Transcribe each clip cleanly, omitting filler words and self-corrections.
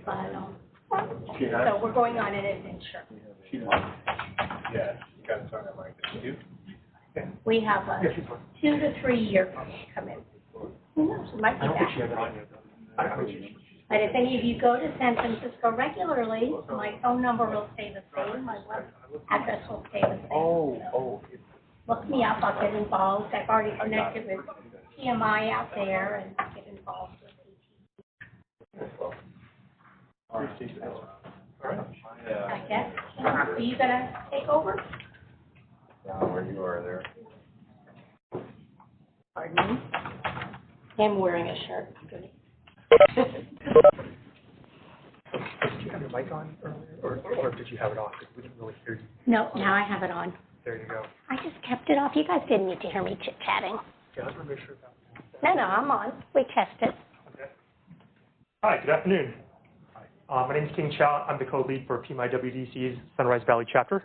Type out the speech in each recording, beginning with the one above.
But, so we're going on an adventure. Yeah, you got it on that mic. You? We have a 2 to 3 year come in. Who knows? It might be that. But if any of you go to San Francisco regularly, my phone number will stay the same. My web address will stay the same. Look me up. I'll get involved. I've already connected with PMI out there and get involved with I guess. Are you going to take over? Where you are there. Pardon me? I'm wearing a shirt. Did you have your mic on earlier, or did you have it off? Because we didn't really hear you. No, now I have it on. There you go. I just kept it off. You guys didn't need to hear me chit-chatting. Yeah, I just want to make sure that. No, I'm on. We tested. Okay. Hi, good afternoon. My name is King Chow. I'm the co-lead for PMIWDC's Sunrise Valley chapter.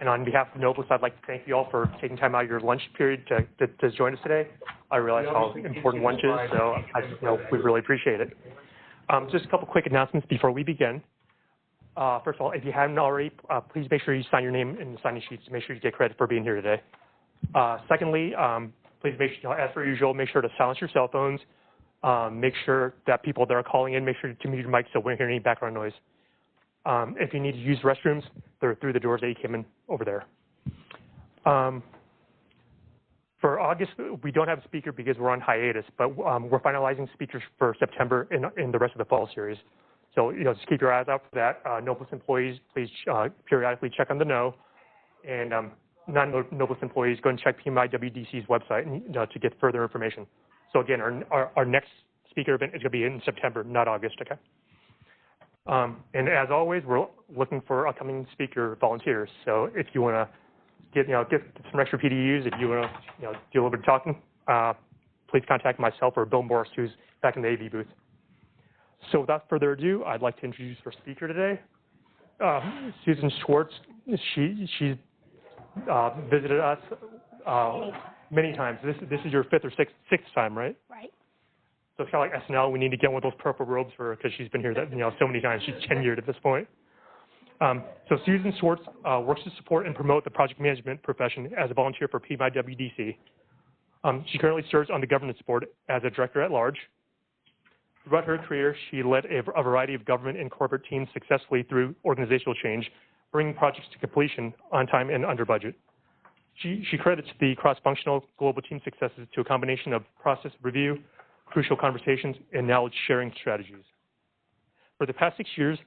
And on behalf of Nobles, I'd like to thank you all for taking time out of your lunch period to join us today. I realize how important lunch is, so we really appreciate it. Just a couple quick announcements before we begin. First of all, if you haven't already, please make sure you sign your name in the signing sheets to make sure you get credit for being here today. Secondly, please make sure, as per usual, make sure to silence your cell phones. Make sure that people that are calling in, make sure to mute your mic so we don't hear any background noise. If you need to use restrooms, they're through the doors that you came in over there. For August, we don't have a speaker because we're on hiatus, but we're finalizing speakers for September in the rest of the fall series. So, just keep your eyes out for that. Nobles employees, please periodically check on the know. And non-Nobles employees, go and check PMIWDC's website to get further information. So again, our next speaker event is going to be in September, not August, okay? And as always, we're looking for upcoming speaker volunteers. So if you want to get some extra PDUs, if you want to do a little bit of talking, please contact myself or Bill Morris, who's back in the AV booth. So without further ado, I'd like to introduce our speaker today, Susan Schwartz. She's visited us many times. This is your fifth or sixth time, right? Right. So it's kind of like SNL. We need to get one of those purple robes for her because she's been here so many times. She's tenured at this point. So Susan Schwartz works to support and promote the project management profession as a volunteer for PMIWDC. She currently serves on the governance board as a director at large. Throughout her career, she led a variety of government and corporate teams successfully through organizational change, bringing projects to completion on time and under budget. She credits the cross-functional global team successes to a combination of process review, crucial conversations, and knowledge-sharing strategies. For the past 6 years,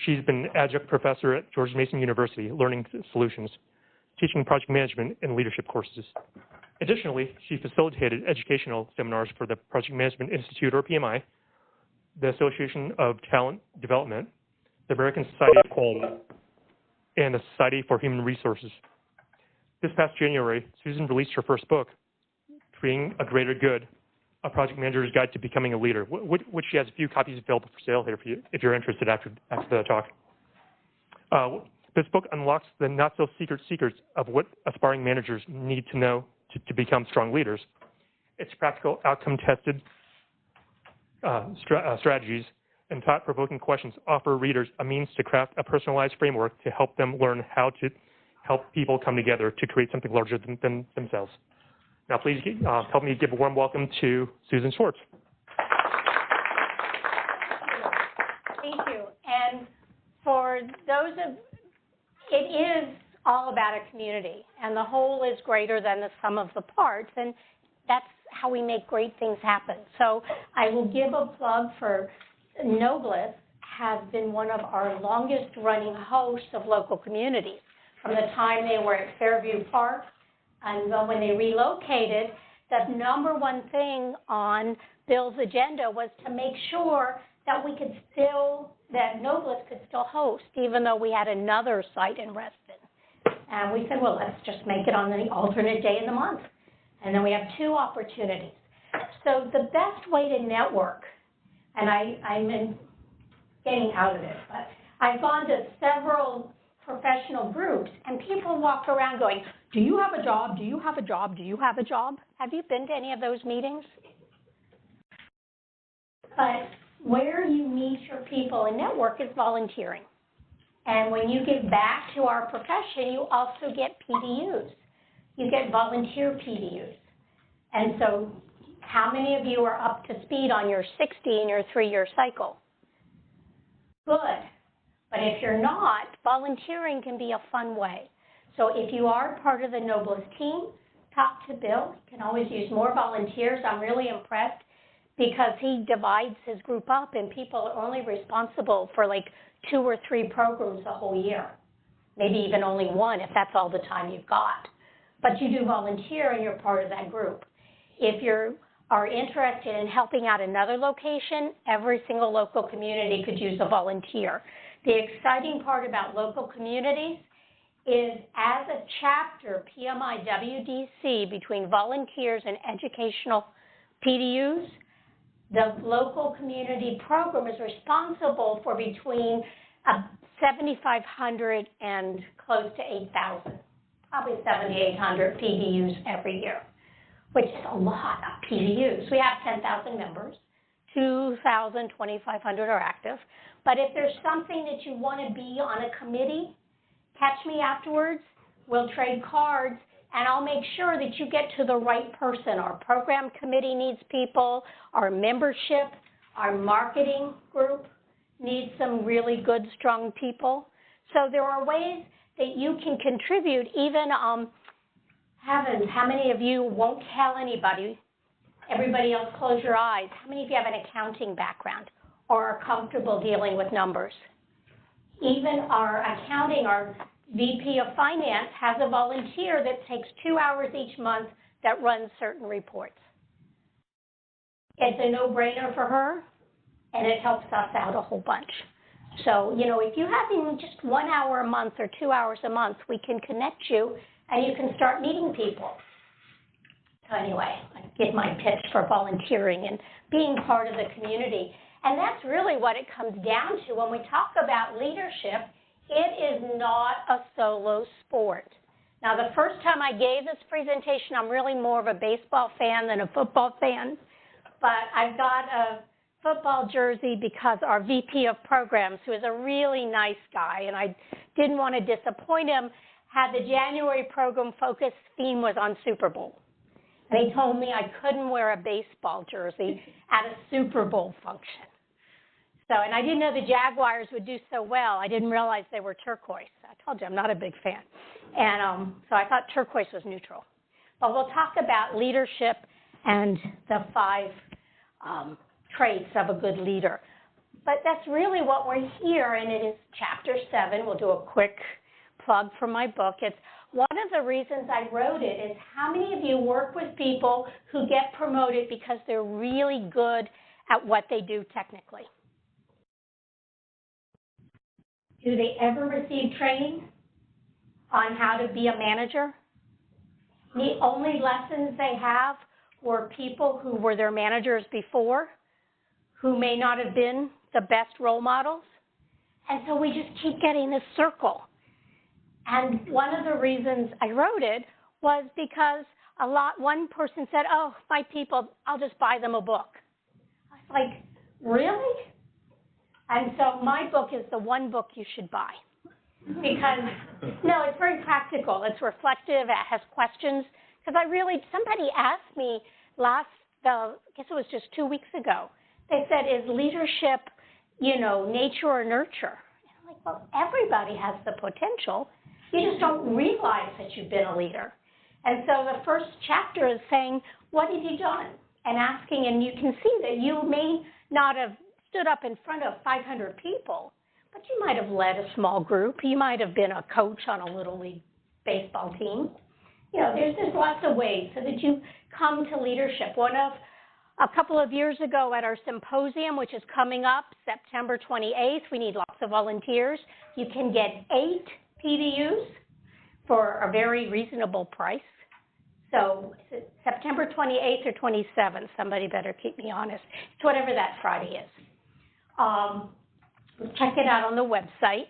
she's been an adjunct professor at George Mason University, Learning Solutions, teaching project management and leadership courses. Additionally, she facilitated educational seminars for the Project Management Institute, or PMI, the Association of Talent Development, the American Society of Quality, and the Society for Human Resources. This past January, Susan released her first book, Creating a Greater Good, A Project Manager's Guide to Becoming a Leader, which she has a few copies available for sale here for you if you're interested after the talk. This book unlocks the not-so-secret secrets of what aspiring managers need to know to become strong leaders. Its practical, outcome-tested strategies and thought-provoking questions offer readers a means to craft a personalized framework to help them learn how to help people come together to create something larger than themselves. Now, please help me give a warm welcome to Susan Schwartz. Thank you. And for those it is all about a community, and the whole is greater than the sum of the parts, and that's how we make great things happen. So I will give a plug for Nobles has been one of our longest running hosts of local communities. From the time they were at Fairview Park, and then when they relocated, the number one thing on Bill's agenda was to make sure that we could still, that Nobles could still host, even though we had another site in Reston. And we said, well, let's just make it on the alternate day of the month. And then we have 2 opportunities. So the best way to network, and I'm getting out of this, but I've gone to several professional groups, and people walk around going, do you have a job? Do you have a job? Do you have a job? Have you been to any of those meetings? But where you meet your people and network is volunteering. And when you give back to our profession, you also get PDUs. You get volunteer PDUs. And so how many of you are up to speed on your 60 in your 3-year cycle? Good. But if you're not, volunteering can be a fun way. So if you are part of the Noblest team, talk to Bill. You can always use more volunteers. I'm really impressed because he divides his group up and people are only responsible for like 2 or 3 programs a whole year. Maybe even only 1 if that's all the time you've got. But you do volunteer and you're part of that group. If you are interested in helping out another location, every single local community could use a volunteer. The exciting part about local communities is as a chapter, PMIWDC, between volunteers and educational PDUs, the local community program is responsible for between 7,500 and close to 8,000, probably 7,800 PDUs every year, which is a lot of PDUs. We have 10,000 members, 2,000, 2,500 are active. But if there's something that you want to be on a committee, catch me afterwards, we'll trade cards, and I'll make sure that you get to the right person. Our program committee needs people, our membership, our marketing group needs some really good, strong people. So there are ways that you can contribute, even, heavens, how many of you won't tell anybody? Everybody else close your eyes. How many of you have an accounting background or are comfortable dealing with numbers? Even our accounting, our VP of Finance has a volunteer that takes 2 hours each month that runs certain reports. It's a no-brainer for her, and it helps us out a whole bunch. So, you know, if you have even just 1 hour a month or 2 hours a month, we can connect you, and you can start meeting people. So anyway, I give my pitch for volunteering and being part of the community. And that's really what it comes down to when we talk about leadership. It is not a solo sport. Now, the first time I gave this presentation, I'm really more of a baseball fan than a football fan. But I've got a football jersey because our VP of programs, who is a really nice guy, and I didn't want to disappoint him, had the January program focus theme was on Super Bowl. And he told me I couldn't wear a baseball jersey at a Super Bowl function. So, and I didn't know the Jaguars would do so well. I didn't realize they were turquoise. I told you I'm not a big fan. And so I thought turquoise was neutral. But we'll talk about leadership and the 5 traits of a good leader. But that's really what we're here, and it is chapter 7. We'll do a quick plug for my book. It's one of the reasons I wrote it is how many of you work with people who get promoted because they're really good at what they do technically? Do they ever receive training on how to be a manager? The only lessons they have were people who were their managers before, who may not have been the best role models. And so we just keep getting this circle. And one of the reasons I wrote it was because one person said, oh, my people, I'll just buy them a book. I was like, really? And so my book is the one book you should buy. Because, no, it's very practical. It's reflective. It has questions. Because somebody asked me I guess it was just 2 weeks ago. They said, is leadership, nature or nurture? And I'm like, well, everybody has the potential. You just don't realize that you've been a leader. And so the first chapter is saying, what have you done? And asking, and you can see that you may not have stood up in front of 500 people, but you might have led a small group. You might have been a coach on a Little League baseball team. There's lots of ways so that you come to leadership. A couple of years ago at our symposium, which is coming up September 28th, we need lots of volunteers. You can get 8 PDUs for a very reasonable price. So September 28th or 27th, somebody better keep me honest. It's whatever that Friday is. Check it out on the website.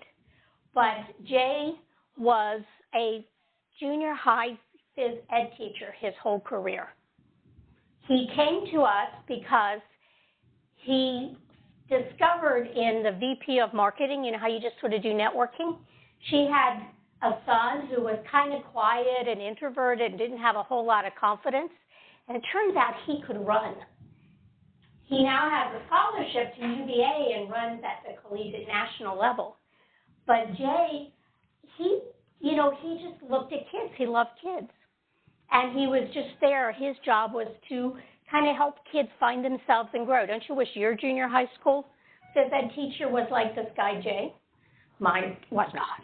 But Jay was a junior high phys ed teacher his whole career. He came to us because he discovered in the VP of marketing, you know how you just sort of do networking? She had a son who was kind of quiet and introverted and didn't have a whole lot of confidence. And it turns out he could run. He now has a scholarship to UVA and runs at the collegiate national level. But Jay, he just looked at kids. He loved kids. And he was just there. His job was to kind of help kids find themselves and grow. Don't you wish your junior high school phys ed teacher was like this guy, Jay? Mine was not.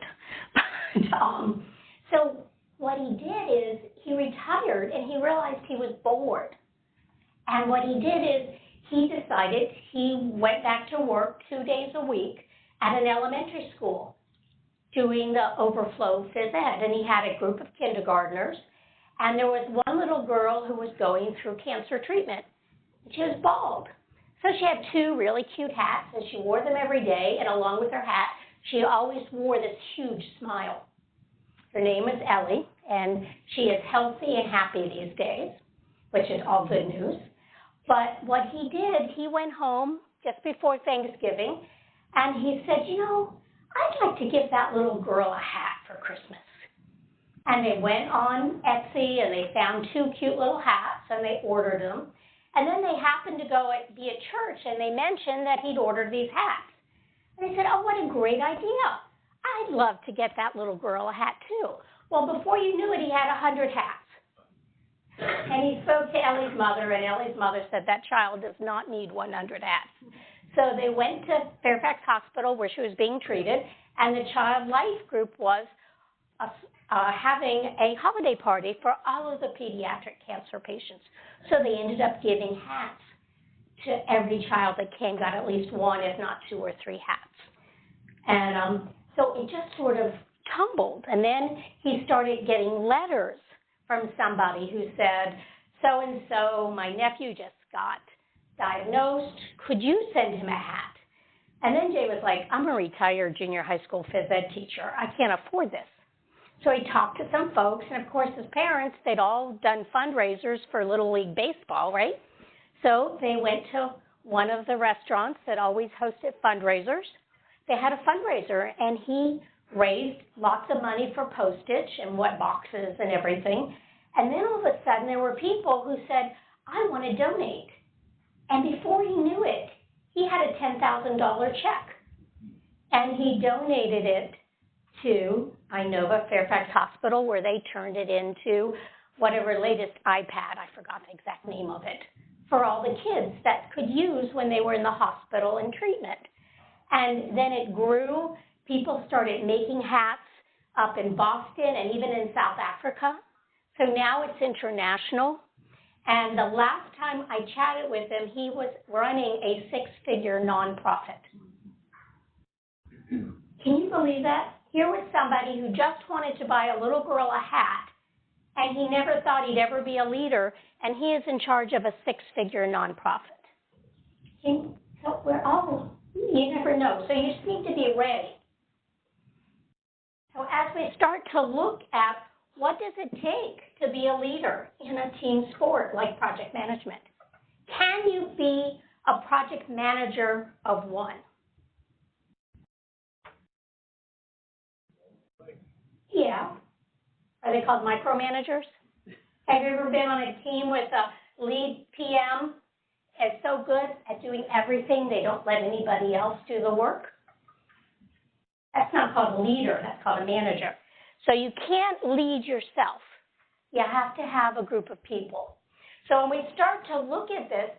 So what he did is he retired and he realized he was bored. And what he did is he decided he went back to work 2 days a week at an elementary school doing the overflow phys ed. And he had a group of kindergartners. And there was one little girl who was going through cancer treatment. She was bald. So she had 2 really cute hats, and she wore them every day. And along with her hat, she always wore this huge smile. Her name is Ellie, and she is healthy and happy these days, which is all good news. But what he did, he went home just before Thanksgiving, and he said, you know, I'd like to give that little girl a hat for Christmas. And they went on Etsy, and they found 2 cute little hats, and they ordered them. And then they happened to be at church, and they mentioned that he'd ordered these hats. And they said, oh, what a great idea. I'd love to get that little girl a hat, too. Well, before you knew it, he had 100 hats. And he spoke to Ellie's mother, and Ellie's mother said that child does not need 100 hats. So they went to Fairfax Hospital where she was being treated, and the Child Life Group was having a holiday party for all of the pediatric cancer patients. So they ended up giving hats to every child that came, got at least 1, if not 2 or 3 hats. And so it just sort of tumbled. And then he started getting letters from somebody who said, so-and-so, my nephew just got diagnosed. Could you send him a hat? And then Jay was like, I'm a retired junior high school phys ed teacher. I can't afford this. So he talked to some folks, and of course his parents, they'd all done fundraisers for Little League Baseball, right? So they went to one of the restaurants that always hosted fundraisers. They had a fundraiser, and he raised lots of money for postage and what boxes and everything. And then all of a sudden there were people who said, I want to donate. And before he knew it, he had a $10,000 check. And he donated it to Inova Fairfax Hospital, where they turned it into whatever latest iPad, I forgot the exact name of it, for all the kids that could use when they were in the hospital in treatment. And then it grew. People started making hats up in Boston and even in South Africa. So now it's international. And the last time I chatted with him, he was running a 6-figure nonprofit. Can you believe that? Here was somebody who just wanted to buy a little girl a hat, and he never thought he'd ever be a leader, and he is in charge of a 6-figure nonprofit. So we're all, you never know. So you just need to be ready. So as we start to look at what does it take to be a leader in a team sport like project management? Can you be a project manager of one? Yeah. Are they called micromanagers? Have you ever been on a team with a lead PM? Is so good at doing everything, they don't let anybody else do the work? That's not called a leader, that's called a manager. So you can't lead yourself. You have to have a group of people. So when we start to look at this,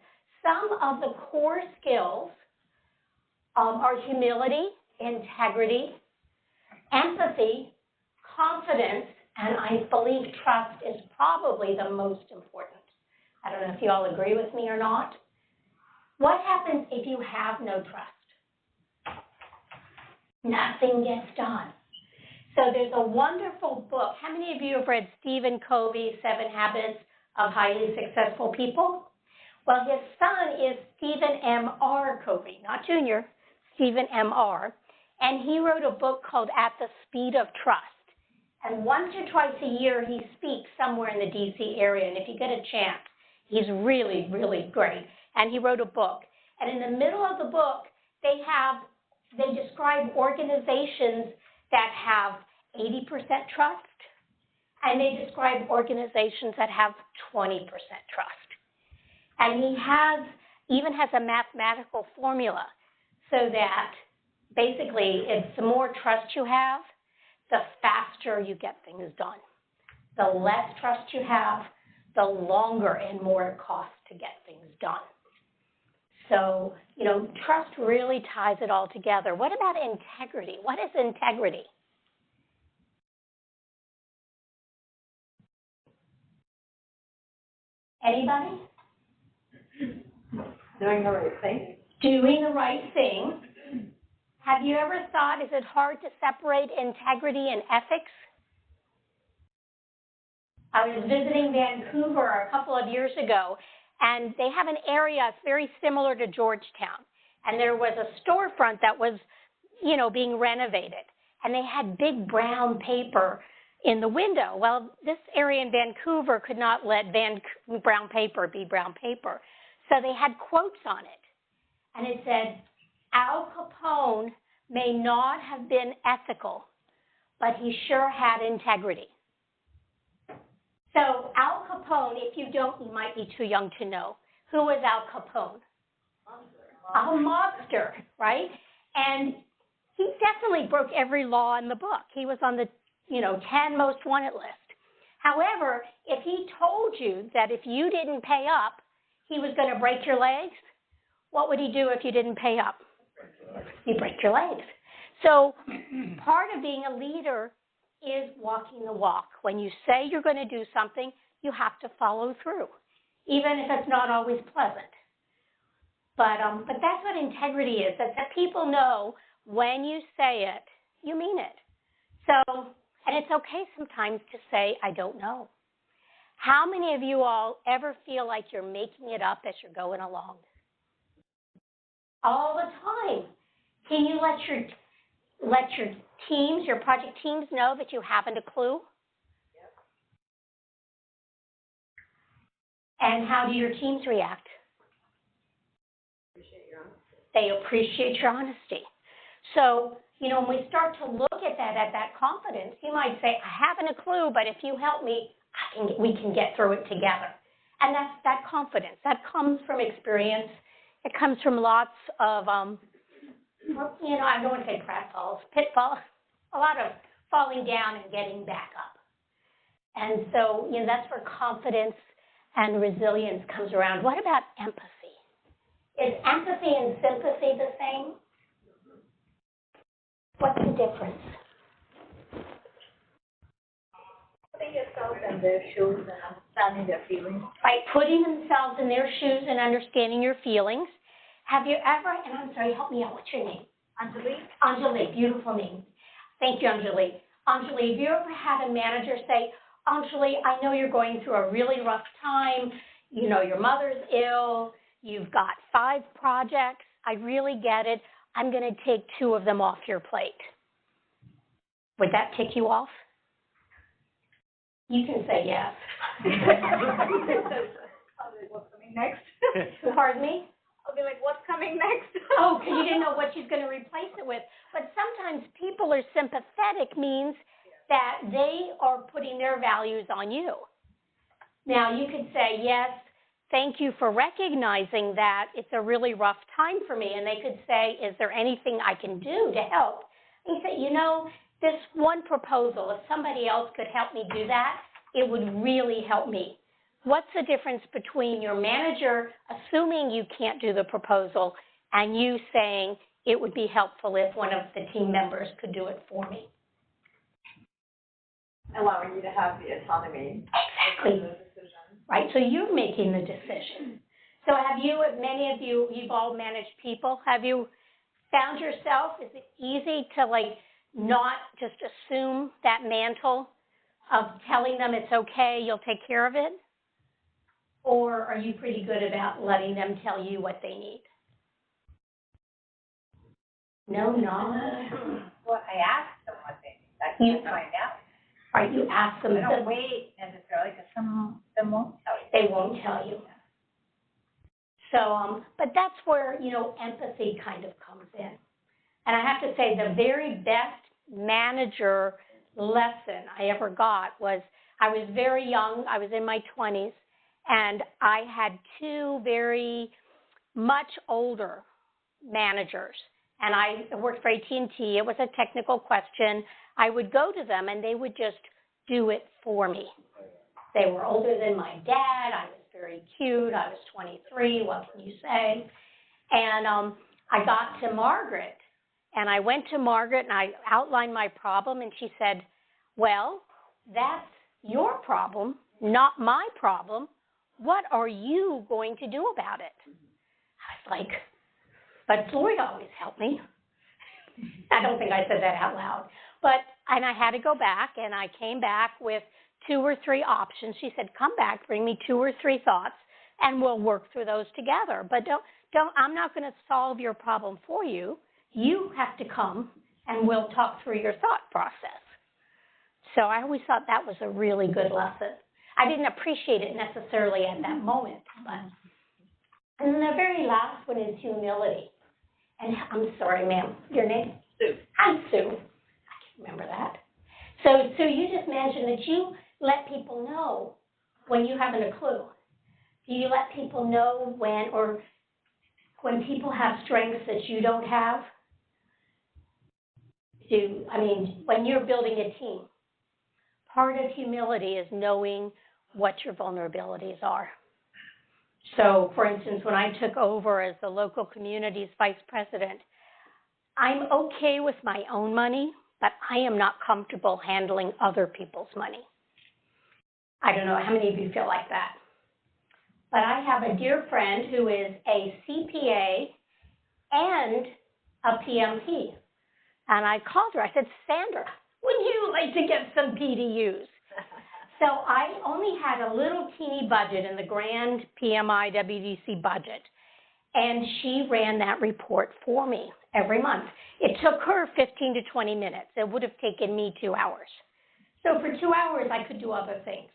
some of the core skills are humility, integrity, empathy, confidence, and I believe trust is probably the most important. I don't know if you all agree with me or not. What happens if you have no trust? Nothing gets done. So there's a wonderful book. How many of you have read Stephen Covey's 7 Habits of Highly Successful People? Well, his son is Stephen M.R. Covey, not Junior, Stephen M.R. And he wrote a book called At the Speed of Trust. And once or twice a year, he speaks somewhere in the D.C. area. And if you get a chance, he's really, really great. And he wrote a book. And in the middle of the book, they describe organizations that have 80% trust, and they describe organizations that have 20% trust. And he even has a mathematical formula so that basically the more trust you have, the faster you get things done. The less trust you have, the longer and more it costs to get things done. So, trust really ties it all together. What about integrity? What is integrity? Anybody? Doing the right thing. Doing the right thing. Have you ever thought, is it hard to separate integrity and ethics? I was visiting Vancouver a couple of years ago, and they have an area very similar to Georgetown. And there was a storefront that was, being renovated. And they had big brown paper in the window. Well, this area in Vancouver could not let brown paper be brown paper. So they had quotes on it. And it said, Al Capone may not have been ethical, but he sure had integrity. So Al Capone, if you don't, you might be too young to know. Who was Al Capone? A mobster, right? And he definitely broke every law in the book. He was on the 10 most wanted list. However, if he told you that if you didn't pay up, he was going to break your legs, what would he do if you didn't pay up? You break your legs. So part of being a leader is walking the walk. When you say you're going to do something, you have to follow through, even if it's not always pleasant. But that's what integrity is, that people know when you say it, you mean it. So, and it's okay sometimes to say, I don't know. How many of you all ever feel like you're making it up as you're going along? All the time. Can you let your teams, your project teams know that you haven't a clue? Yep. And how do your teams react? Appreciate your honesty. They appreciate your honesty. So, when we start to look at that confidence, you might say, I haven't a clue, but if you help me, we can get through it together. And that's that confidence. That comes from experience. It comes from lots of, I don't want to say pitfalls, a lot of falling down and getting back up. And so, that's where confidence and resilience comes around. What about empathy? Is empathy and sympathy the same? What's the difference? Putting yourself in their shoes and understanding their feelings. By putting themselves in their shoes and understanding your feelings. Have you ever, and I'm sorry, help me out, what's your name? Anjali? Anjali, beautiful name. Thank you, Anjali. Anjali, have you ever had a manager say, Anjali, I know you're going through a really rough time, your mother's ill, you've got 5 projects, I really get it, I'm going to take 2 of them off your plate. Would that tick you off? You can say yes. What's coming next? Pardon me? I'll be like, what's coming next? Oh, because you didn't know what she's going to replace it with. But sometimes people are sympathetic means that they are putting their values on you. Now, you could say, yes, thank you for recognizing that it's a really rough time for me. And they could say, is there anything I can do to help? And you say, this one proposal, if somebody else could help me do that, it would really help me. What's the difference between your manager assuming you can't do the proposal and you saying it would be helpful if one of the team members could do it for me? Allowing you to have the autonomy. Exactly. Right, so you're making the decision. So have you, many of you, you've all managed people, have you found yourself, is it easy to not just assume that mantle of telling them it's okay, you'll take care of it? Or are you pretty good about letting them tell you what they need? No. Well, I ask them what they need. I can find out. Right, you ask them. I don't wait necessarily because some of them won't tell you. They won't tell you. So, but that's where, you know, empathy kind of comes in. And I have to say the very best manager lesson I ever got was, I was very young, I was in my 20s, and I had two very much older managers. And I worked for AT&T. It was a technical question. I would go to them and they would just do it for me. They were older than my dad. I was very cute. I was 23. What can you say? And I got to Margaret, and I went to Margaret and I outlined my problem, and she said, well, that's your problem, not my problem. What are you going to do about it? I was like, but Floyd always helped me. I don't think I said that out loud. And I had to go back, and I came back with 2 or 3 options. She said, come back, bring me 2 or 3 thoughts, and we'll work through those together. But I'm not going to solve your problem for you. You have to come, and we'll talk through your thought process. So I always thought that was a really good lesson. I didn't appreciate it necessarily at that moment. And then the very last one is humility. And I'm sorry, ma'am, your name? Sue. I'm Sue. I can't remember that. So you just mentioned that you let people know when you haven't a clue. Do you let people know when people have strengths that you don't have? When you're building a team, part of humility is knowing what your vulnerabilities are. So, for instance, when I took over as the local community's vice president, I'm okay with my own money, but I am not comfortable handling other people's money. I don't know how many of you feel like that. But I have a dear friend who is a CPA and a PMP. And I called her. I said, Sandra, would you like to get some PDUs? So I only had a little teeny budget in the grand PMIWDC budget, and she ran that report for me every month. It took her 15 to 20 minutes. It would have taken me 2 hours. So for 2 hours, I could do other things.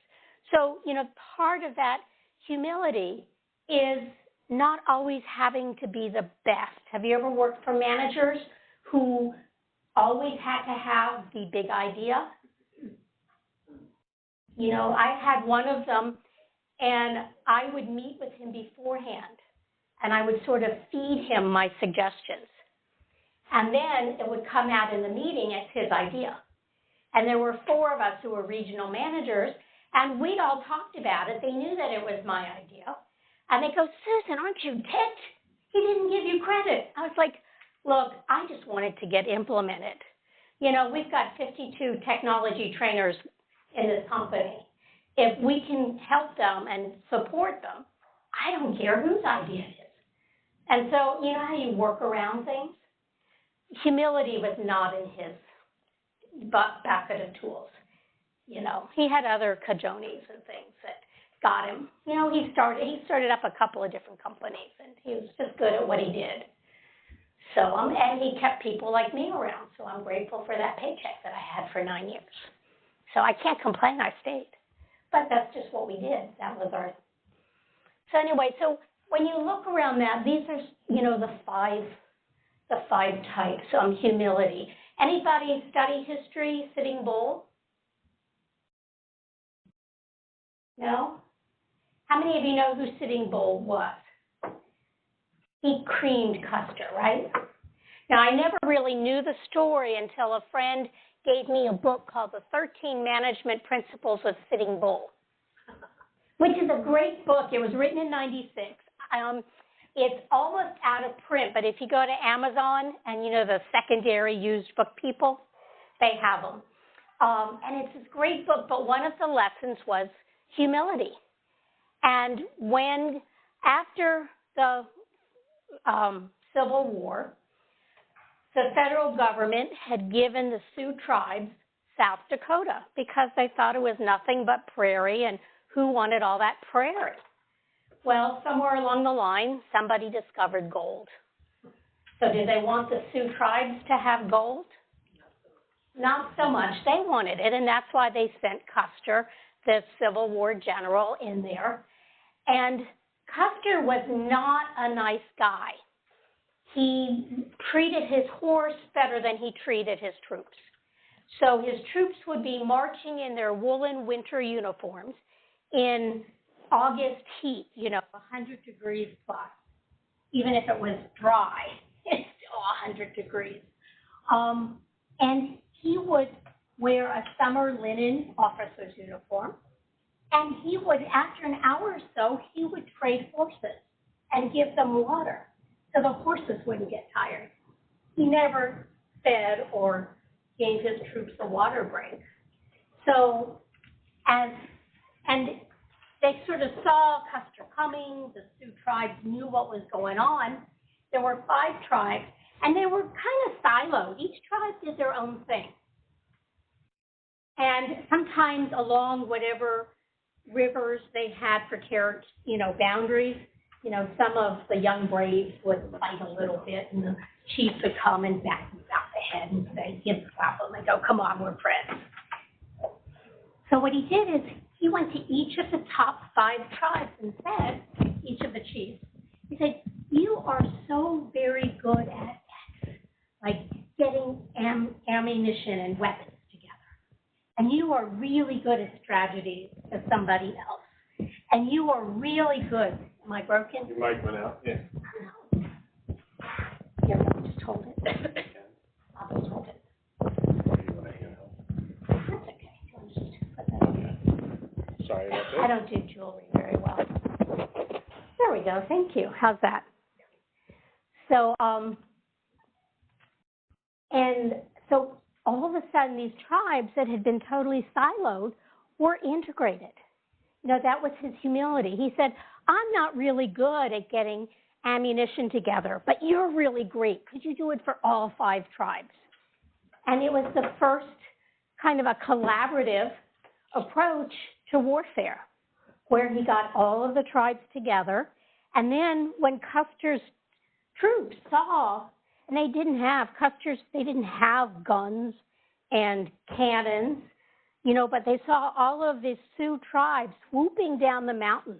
So, you know, part of that humility is not always having to be the best. Have you ever worked for managers who always had to have the big idea? You know, I had one of them, and I would meet with him beforehand, and I would sort of feed him my suggestions. And then it would come out in the meeting as his idea. And there were 4 of us who were regional managers, and we'd all talked about it. They knew that it was my idea. And they go, Susan, aren't you ticked? He didn't give you credit. I was like, look, I just wanted to get implemented. You know, we've got 52 technology trainers in this company. If we can help them and support them, I don't care whose idea it is. And so, you know how you work around things? Humility was not in his bucket of tools. You know, he had other cajones and things that got him. You know, he started up a couple of different companies, and he was just good at what he did. So, and he kept people like me around, so I'm grateful for that paycheck that I had for 9 years. So I can't complain, I stayed. But that's just what we did. That was our... So anyway, so when you look around that, these are, you know, the five types. Humility. Anybody study history, Sitting Bull? No? How many of you know who Sitting Bull was? He creamed Custer, right? Now, I never really knew the story until a friend gave me a book called The 13 Management Principles of Sitting Bull, which is a great book. It was written in '96. It's almost out of print, but if you go to Amazon and, you know, the secondary used book people, they have them. And it's this great book, but one of the lessons was humility. And after the Civil War, the federal government had given the Sioux tribes South Dakota because they thought it was nothing but prairie, and who wanted all that prairie? Well, somewhere along the line, somebody discovered gold. So did they want the Sioux tribes to have gold? Not so much. They wanted it, and that's why they sent Custer, the Civil War general, in there. And Custer was not a nice guy. He treated his horse better than he treated his troops. So his troops would be marching in their woolen winter uniforms in August heat, 100 degrees plus. Even if it was dry, it's still 100 degrees. And he would wear a summer linen officer's uniform. And he would, after an hour or so, he would trade horses and give them water so the horses wouldn't get tired. He never fed or gave his troops a water break. So, and they sort of saw Custer coming, the Sioux tribes knew what was going on. There were 5 tribes, and they were kind of siloed. Each tribe did their own thing. And sometimes along whatever rivers they had for boundaries, some of the young braves would fight a little bit, and the chief would come and back them about the head and say, he'd slap them and go, come on, we're friends. So what he did is he went to each of the top 5 tribes and said, each of the chiefs, he said, you are so very good at X, like getting ammunition and weapons together. And you are really good at strategies to somebody else. And you are really good. Am I broken? Your mic went out, yeah. Here, I'll just hold it. I'll just hold it. That's okay. I'll just put that on. Sorry about that. I don't do jewelry very well. There we go. Thank you. How's that? So, and so all of a sudden these tribes that had been totally siloed were integrated. That was his humility. He said, I'm not really good at getting ammunition together, but you're really great. Could you do it for all 5 tribes? And it was the first kind of a collaborative approach to warfare, where he got all of the tribes together. And then when Custer's troops saw, and they didn't have guns and cannons, but they saw all of these Sioux tribes swooping down the mountain.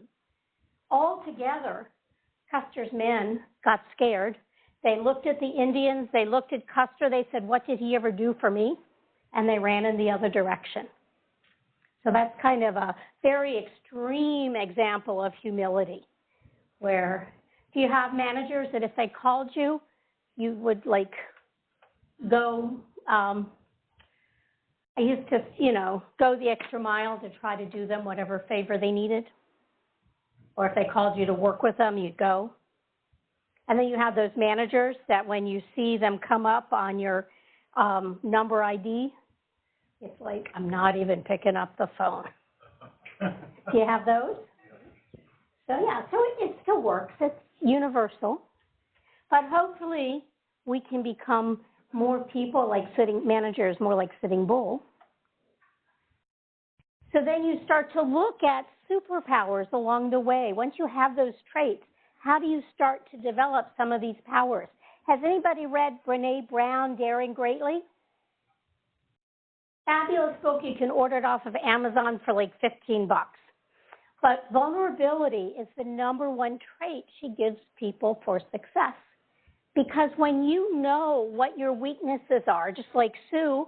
All together, Custer's men got scared. They looked at the Indians, they looked at Custer, they said, what did he ever do for me? And they ran in the other direction. So that's kind of a very extreme example of humility, where do you have managers that if they called you, you would go, I used to, go the extra mile to try to do them whatever favor they needed. Or if they called you to work with them, you'd go. And then you have those managers that when you see them come up on your number ID, it's like, I'm not even picking up the phone. Do you have those? So yeah, so it still works. It's universal. But hopefully we can become more people like managers, more like Sitting Bull. So then you start to look at superpowers along the way. Once you have those traits, how do you start to develop some of these powers? Has anybody read Brené Brown, Daring Greatly? Fabulous book. You can order it off of Amazon for like $15. But vulnerability is the #1 trait she gives people for success. Because when you know what your weaknesses are, just like Sue,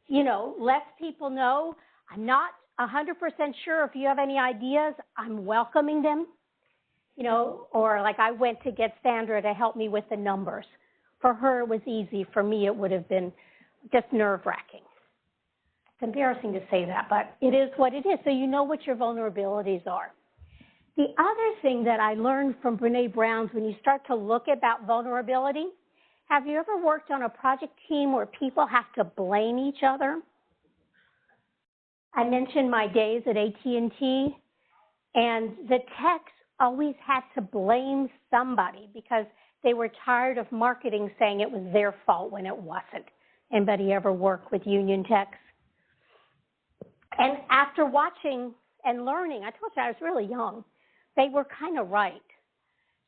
lets people know, I'm not 100% sure if you have any ideas, I'm welcoming them. Or like I went to get Sandra to help me with the numbers. For her, it was easy. For me, it would have been just nerve-wracking. It's embarrassing to say that, but it is what it is. So you know what your vulnerabilities are. The other thing that I learned from Brené Brown's, when you start to look about vulnerability, have you ever worked on a project team where people have to blame each other? I mentioned my days at AT&T, and the techs always had to blame somebody because they were tired of marketing saying it was their fault when it wasn't. Anybody ever work with union techs? And after watching and learning, I told you I was really young, they were kind of right.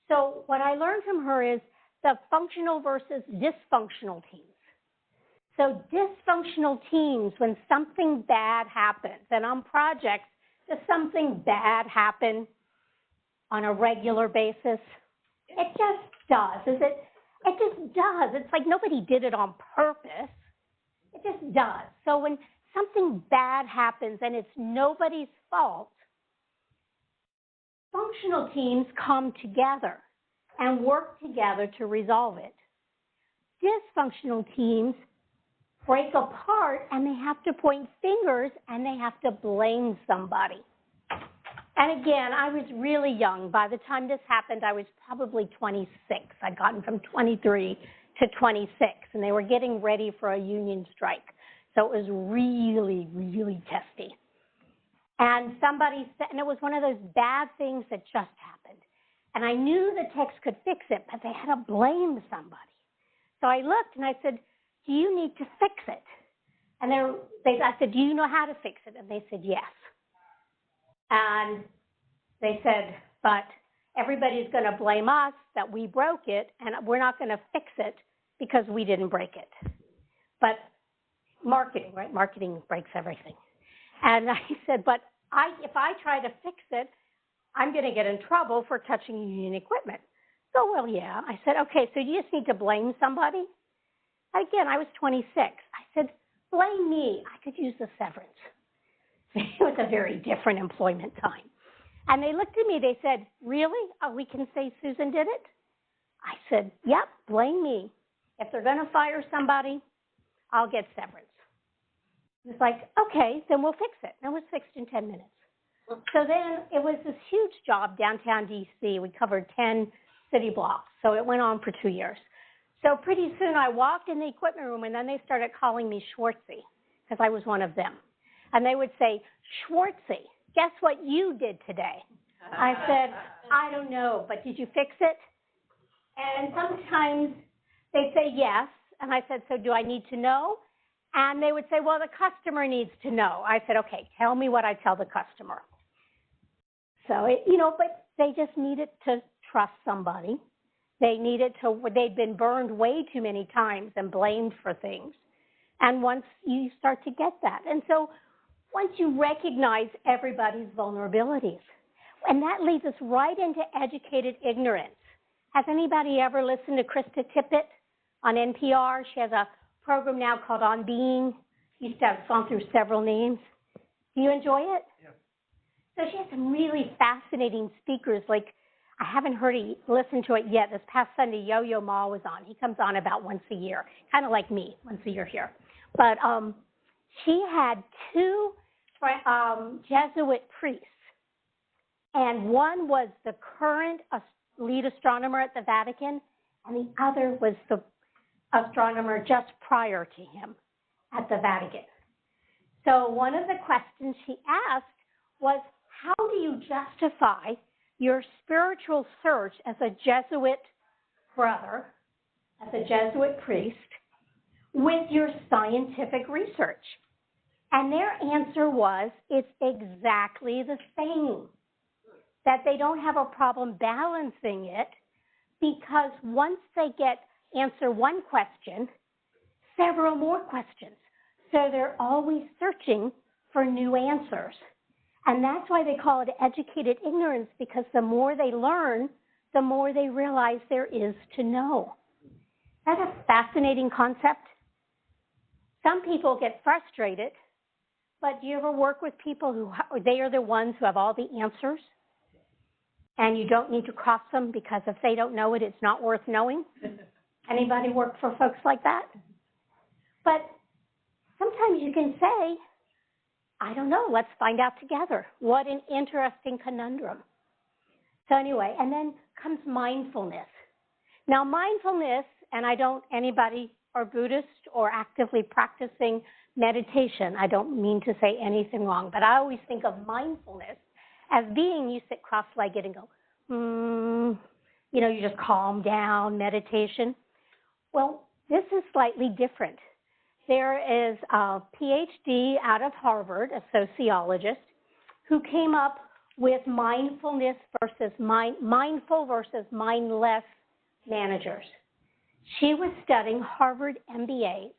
So what I learned from her is the functional versus dysfunctional teams. So dysfunctional teams, when something bad happens, and on projects, does something bad happen, on a regular basis? It just does. It just does. It's like nobody did it on purpose. It just does. So when something bad happens and it's nobody's fault, functional teams come together and work together to resolve it. Dysfunctional teams break apart and they have to point fingers and they have to blame somebody. And again, I was really young. By the time this happened, I was probably 26. I'd gotten from 23 to 26, and they were getting ready for a union strike. So it was really, really testy. And somebody said, and it was one of those bad things that just happened. And I knew the techs could fix it, but they had to blame somebody. So I looked and I said, do you need to fix it? And I said, do you know how to fix it? And they said, yes. And they said, but everybody's going to blame us that we broke it, and we're not going to fix it because we didn't break it. But marketing, right? Marketing breaks everything. And I said, but if I try to fix it, I'm going to get in trouble for touching union equipment. So, well, yeah. I said, okay, so you just need to blame somebody? Again, I was 26. I said, blame me. I could use the severance. It was a very different employment time. And they looked at me, they said, really? Oh, we can say Susan did it? I said, yep, blame me. If they're going to fire somebody, I'll get severance. It's like, okay, then we'll fix it. And it was fixed in 10 minutes. So then it was this huge job downtown D.C. We covered 10 city blocks. So it went on for 2 years. So pretty soon I walked in the equipment room, and then they started calling me Schwartzy because I was one of them. And they would say, Schwartzy, guess what you did today? I said, I don't know, but did you fix it? And sometimes they say yes. And I said, so do I need to know? And they would say, well, the customer needs to know. I said, okay, tell me what I tell the customer. So, but they just needed to trust somebody. They'd been burned way too many times and blamed for things. And once you start to get that. And so once you recognize everybody's vulnerabilities, and that leads us right into educated ignorance. Has anybody ever listened to Krista Tippett on NPR? She has a program now called On Being. Used to have gone through several names. Do you enjoy it? Yeah. So she has some really fascinating speakers. Like, I haven't listened to it yet. This past Sunday, Yo-Yo Ma was on. He comes on about once a year, kind of like me, once a year here. But she had two Jesuit priests, and one was the current lead astronomer at the Vatican, and the other was the astronomer just prior to him at the Vatican. So one of the questions she asked was, how do you justify your spiritual search as a Jesuit brother, as a Jesuit priest, with your scientific research? And their answer was, it's exactly the same, that they don't have a problem balancing it, because once they answer one question, several more questions. So they're always searching for new answers. And that's why they call it educated ignorance, because the more they learn, the more they realize there is to know. That's a fascinating concept. Some people get frustrated, but do you ever work with people who they are the ones who have all the answers, and you don't need to cross them because if they don't know it, it's not worth knowing? Anybody work for folks like that? But sometimes you can say, I don't know, let's find out together. What an interesting conundrum. So anyway, and then comes mindfulness. Now mindfulness, and anybody are Buddhist or actively practicing meditation, I don't mean to say anything wrong, but I always think of mindfulness as being you sit cross-legged and go, you just calm down, meditation. Well, this is slightly different. There is a PhD out of Harvard, a sociologist, who came up with mindfulness versus mindful versus mindless managers. She was studying Harvard MBAs,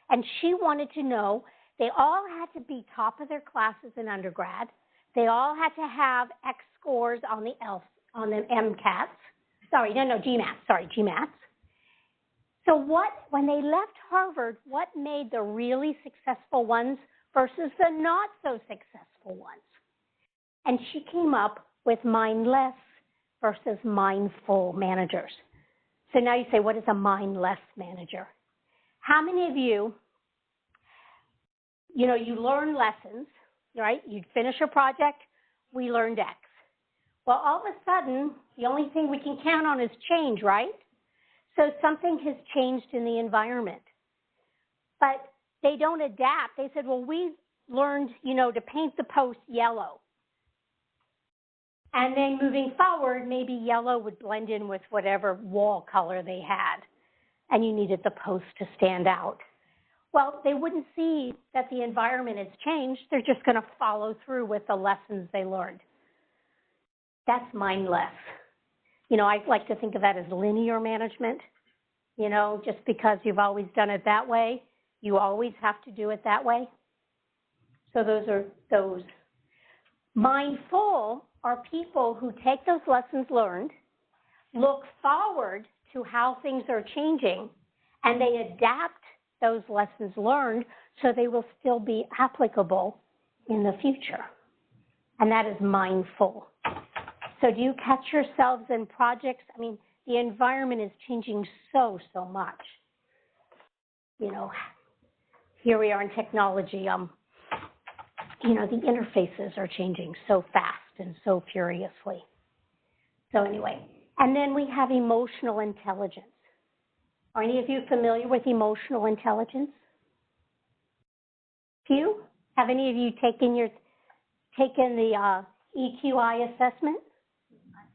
and she wanted to know they all had to be top of their classes in undergrad. They all had to have X scores on the on them GMAT. So when they left Harvard, what made the really successful ones versus the not so successful ones? And she came up with mindless versus mindful managers. So now you say, what is a mindless manager? How many of you, you learn lessons, right? You'd finish a project, we learned X. Well, all of a sudden, the only thing we can count on is change, right? So something has changed in the environment. But they don't adapt. They said, well, we learned, to paint the post yellow. And then moving forward, maybe yellow would blend in with whatever wall color they had. And you needed the post to stand out. Well, they wouldn't see that the environment has changed. They're just going to follow through with the lessons they learned. That's mindless. I like to think of that as linear management. Just because you've always done it that way, you always have to do it that way. So those are those. Mindful are people who take those lessons learned, look forward to how things are changing, and they adapt those lessons learned so they will still be applicable in the future. And that is mindful. So do you catch yourselves in projects? I mean, the environment is changing so much. Here we are in technology. The interfaces are changing so fast and so furiously. So anyway, and then we have emotional intelligence. Are any of you familiar with emotional intelligence? Few? Have any of you taken the EQI assessment?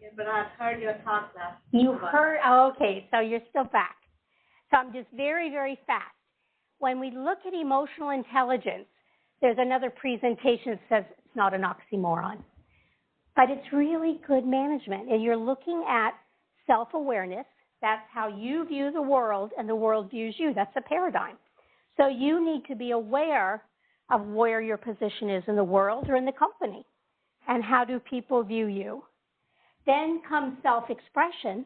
Yeah, but I've heard your talk last. You heard? Oh, okay, so you're still back. So I'm just very, very fast. When we look at emotional intelligence, there's another presentation that says it's not an oxymoron. But it's really good management. And you're looking at self-awareness. That's how you view the world and the world views you. That's a paradigm. So you need to be aware of where your position is in the world or in the company. And how do people view you? Then comes self-expression,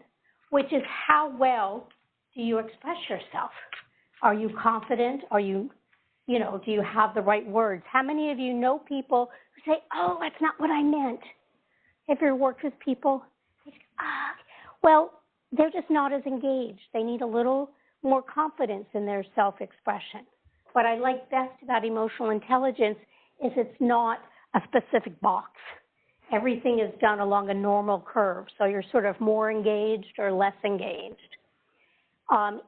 which is how well do you express yourself? Are you confident? Are you, do you have the right words? How many of you know people who say, oh, that's not what I meant? Have you ever worked with people? Well, they're just not as engaged. They need a little more confidence in their self-expression. What I like best about emotional intelligence is it's not a specific box. Everything is done along a normal curve, so you're sort of more engaged or less engaged.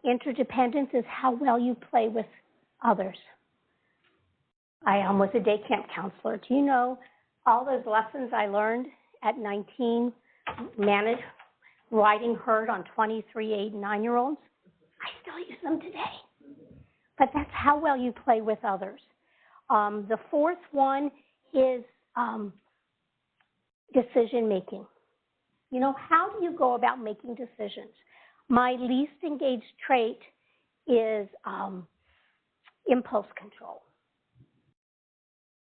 Interdependence is how well you play with others. I was a day camp counselor. Do you know all those lessons I learned at 19, riding herd on 23, 8, and 9-year-olds? I still use them today. But that's how well you play with others. The fourth one is decision making. How do you go about making decisions? My least engaged trait is impulse control.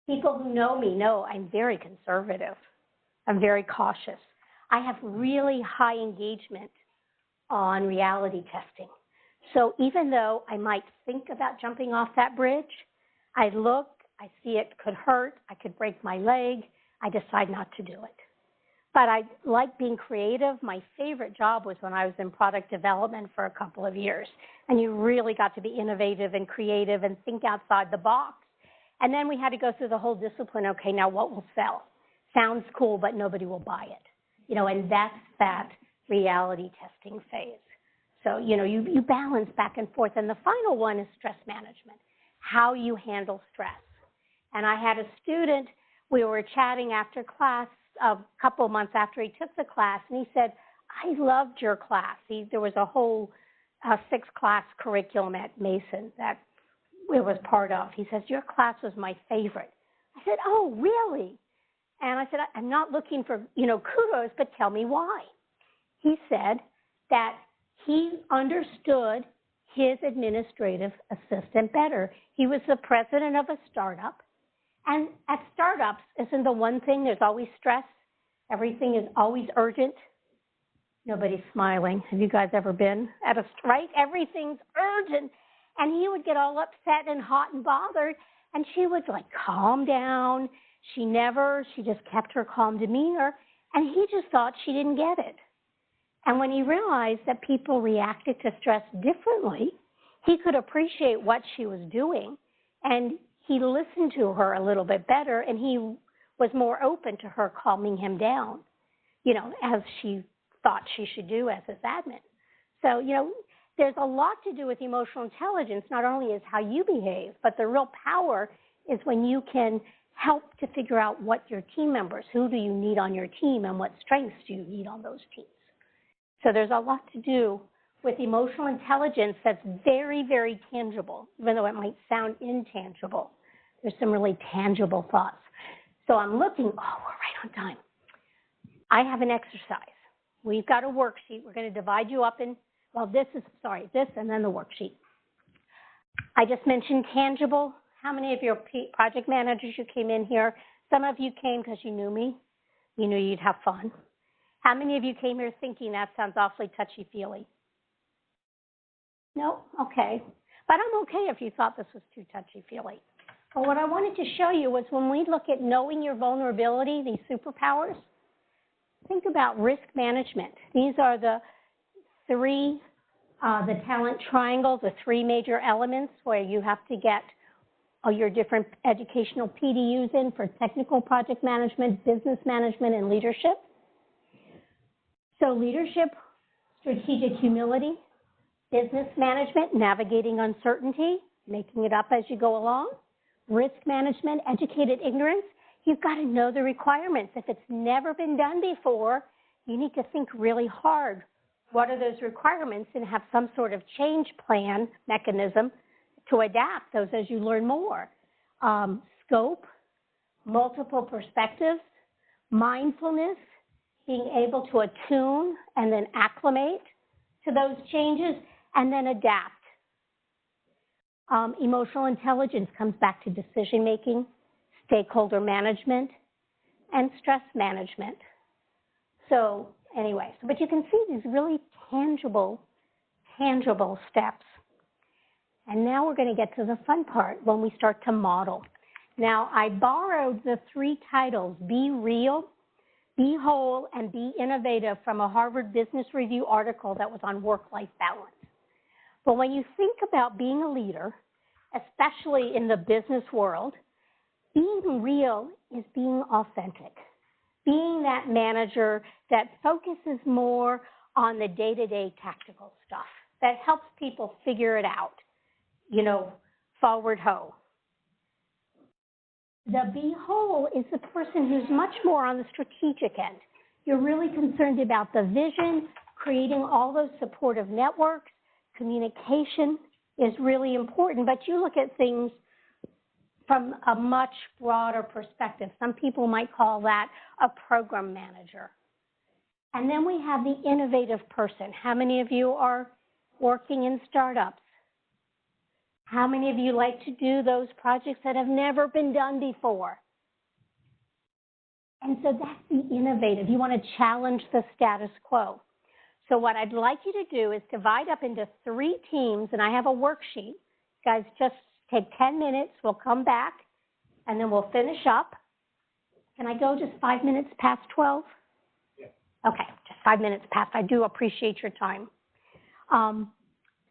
People who know me know I'm very conservative. I'm very cautious. I have really high engagement on reality testing. So even though I might think about jumping off that bridge, I look, I see it could hurt, I could break my leg, I decide not to do it. But I like being creative. My favorite job was when I was in product development for a couple of years. And you really got to be innovative and creative and think outside the box. And then we had to go through the whole discipline. Okay, now what will sell? Sounds cool, but nobody will buy it. And that's that reality testing phase. So, you balance back and forth. And the final one is stress management, how you handle stress. And I had a student, we were chatting after class, a couple months after he took the class, and he said, I loved your class. There was a whole 6-class curriculum at Mason that it was part of. He says, your class was my favorite. I said, oh, really? And I said, I'm not looking for, kudos, but tell me why. He said that he understood his administrative assistant better. He was the president of a startup. And at startups, isn't the one thing, there's always stress? Everything is always urgent. Nobody's smiling. Have you guys ever been at a strike? Everything's urgent. And he would get all upset and hot and bothered, and she would like calm down. She just kept her calm demeanor, and he just thought she didn't get it. And when he realized that people reacted to stress differently, he could appreciate what she was doing, and he listened to her a little bit better, and he was more open to her calming him down, as she thought she should do as his admin. So, there's a lot to do with emotional intelligence. Not only is how you behave, but the real power is when you can help to figure out what your team members, who do you need on your team, and what strengths do you need on those teams. So there's a lot to do with emotional intelligence that's very, very tangible, even though it might sound intangible. There's some really tangible thoughts. So I'm looking, we're right on time. I have an exercise. We've got a worksheet. We're going to divide you up in, this and then the worksheet. I just mentioned tangible. How many of your project managers who came in here, some of you came because you knew me, you knew you'd have fun. How many of you came here thinking that sounds awfully touchy-feely? No? Okay. But I'm okay if you thought this was too touchy-feely. But what I wanted to show you was when we look at knowing your vulnerability, these superpowers, think about risk management. These are the three, the talent triangle, the three major elements where you have to get your different educational PDUs in for technical project management, business management, and leadership. So leadership, strategic humility, business management, navigating uncertainty, making it up as you go along, risk management, educated ignorance. You've got to know the requirements. If it's never been done before, you need to think really hard. What are those requirements, and have some sort of change plan mechanism to adapt those as you learn more. Scope, multiple perspectives, mindfulness, being able to attune and then acclimate to those changes, and then adapt. Emotional intelligence comes back to decision-making, stakeholder management, and stress management. So anyway, but you can see these really tangible steps. And now we're going to get to the fun part when we start to model. Now, I borrowed the three titles, Be Real, Be Whole, and Be Innovative, from a Harvard Business Review article that was on work-life balance. But when you think about being a leader, especially in the business world, being real is being authentic. Being that manager that focuses more on the day-to-day tactical stuff, that helps people figure it out, forward ho. The Be Whole is the person who's much more on the strategic end. You're really concerned about the vision, creating all those supportive networks. Communication is really important, but you look at things from a much broader perspective. Some people might call that a program manager. And then we have the innovative person. How many of you are working in startups? How many of you like to do those projects that have never been done before? And so that's the innovative. You want to challenge the status quo. So what I'd like you to do is divide up into 3 teams, and I have a worksheet. Guys, just take 10 minutes. We'll come back, and then we'll finish up. Can I go just 5 minutes past 12? Yeah. Okay, just 5 minutes past. I do appreciate your time.